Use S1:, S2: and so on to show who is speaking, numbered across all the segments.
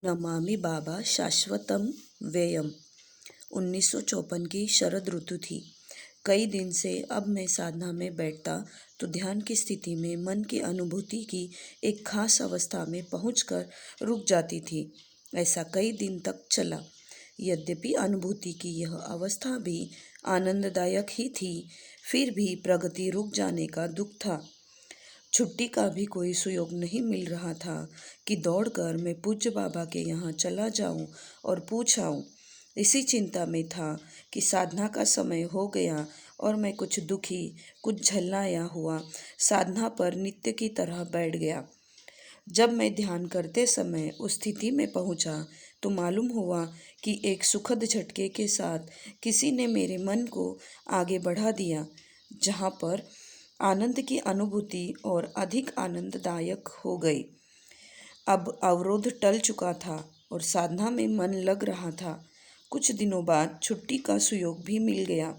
S1: नमामि बाबा शाश्वतम व्ययम। 1954 की शरद ऋतु थी। कई दिन से अब मैं साधना में बैठता तो ध्यान की स्थिति में मन की अनुभूति की एक खास अवस्था में पहुंचकर रुक जाती थी। ऐसा कई दिन तक चला। यद्यपि अनुभूति की यह अवस्था भी आनंददायक ही थी, फिर भी प्रगति रुक जाने का दुख था। छुट्टी का भी कोई सुयोग नहीं मिल रहा था कि दौड़कर मैं पूज्य बाबा के यहाँ चला जाऊं और पूछ आऊं। इसी चिंता में था कि साधना का समय हो गया और मैं कुछ दुखी, कुछ झल्लाया हुआ साधना पर नित्य की तरह बैठ गया। जब मैं ध्यान करते समय उस स्थिति में पहुंचा तो मालूम हुआ कि एक सुखद झटके के साथ किसी ने मेरे मन को आगे बढ़ा दिया, जहाँ पर आनंद की अनुभूति और अधिक आनंददायक हो गई। अब अवरोध टल चुका था और साधना में मन लग रहा था। कुछ दिनों बाद छुट्टी का सुयोग भी मिल गया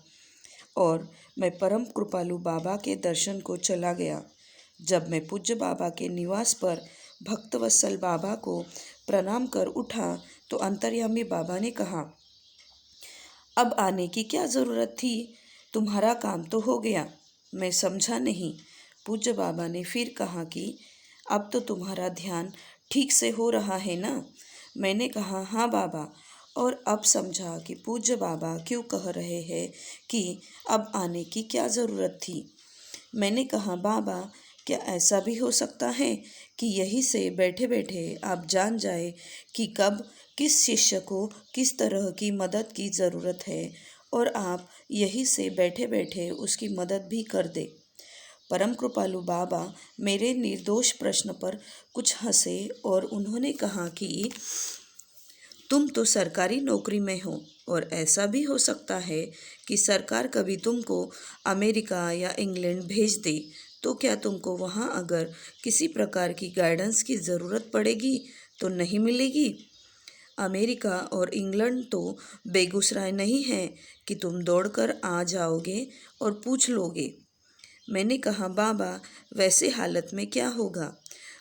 S1: और मैं परम कृपालु बाबा के दर्शन को चला गया। जब मैं पूज्य बाबा के निवास पर भक्तवत्सल बाबा को प्रणाम कर उठा तो अंतर्यामी बाबा ने कहा, अब आने की क्या ज़रूरत थी? तुम्हारा काम तो हो गया। मैं समझा नहीं। पूज्य बाबा ने फिर कहा कि अब तो तुम्हारा ध्यान ठीक से हो रहा है ना? मैंने कहा, हाँ बाबा। और अब समझा कि पूज्य बाबा क्यों कह रहे हैं कि अब आने की क्या ज़रूरत थी। मैंने कहा, बाबा, क्या ऐसा भी हो सकता है कि यहीं से बैठे बैठे आप जान जाए कि कब किस शिष्य को किस तरह की मदद की ज़रूरत है और आप यहीं से बैठे बैठे उसकी मदद भी कर दे। परम कृपालु बाबा मेरे निर्दोष प्रश्न पर कुछ हंसे और उन्होंने कहा कि तुम तो सरकारी नौकरी में हो और ऐसा भी हो सकता है कि सरकार कभी तुमको अमेरिका या इंग्लैंड भेज दे, तो क्या तुमको वहाँ अगर किसी प्रकार की गाइडेंस की ज़रूरत पड़ेगी तो नहीं मिलेगी? अमेरिका और इंग्लैंड तो बेगूसराय नहीं है कि तुम दौड़कर आ जाओगे और पूछ लोगे। मैंने कहा, बाबा, वैसे हालत में क्या होगा?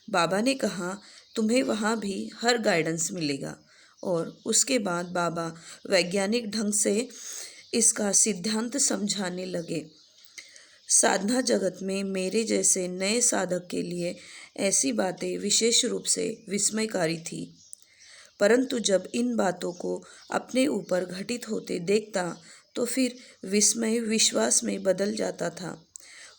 S1: बाबा ने कहा, तुम्हें वहाँ भी हर गाइडेंस मिलेगा। और उसके बाद बाबा वैज्ञानिक ढंग से इसका सिद्धांत समझाने लगे। साधना जगत में मेरे जैसे नए साधक के लिए ऐसी बातें विशेष रूप से विस्मयकारी थी, परंतु जब इन बातों को अपने ऊपर घटित होते देखता तो फिर विस्मय विश्वास में बदल जाता था।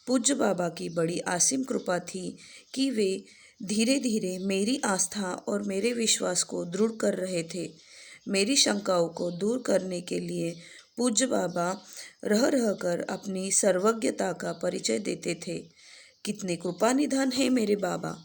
S1: पूज्य बाबा की बड़ी असीम कृपा थी कि वे धीरे धीरे मेरी आस्था और मेरे विश्वास को दृढ़ कर रहे थे। मेरी शंकाओं को दूर करने के लिए पूज्य बाबा रह रहकर अपनी सर्वज्ञता का परिचय देते थे। कितने कृपा निधान है मेरे बाबा।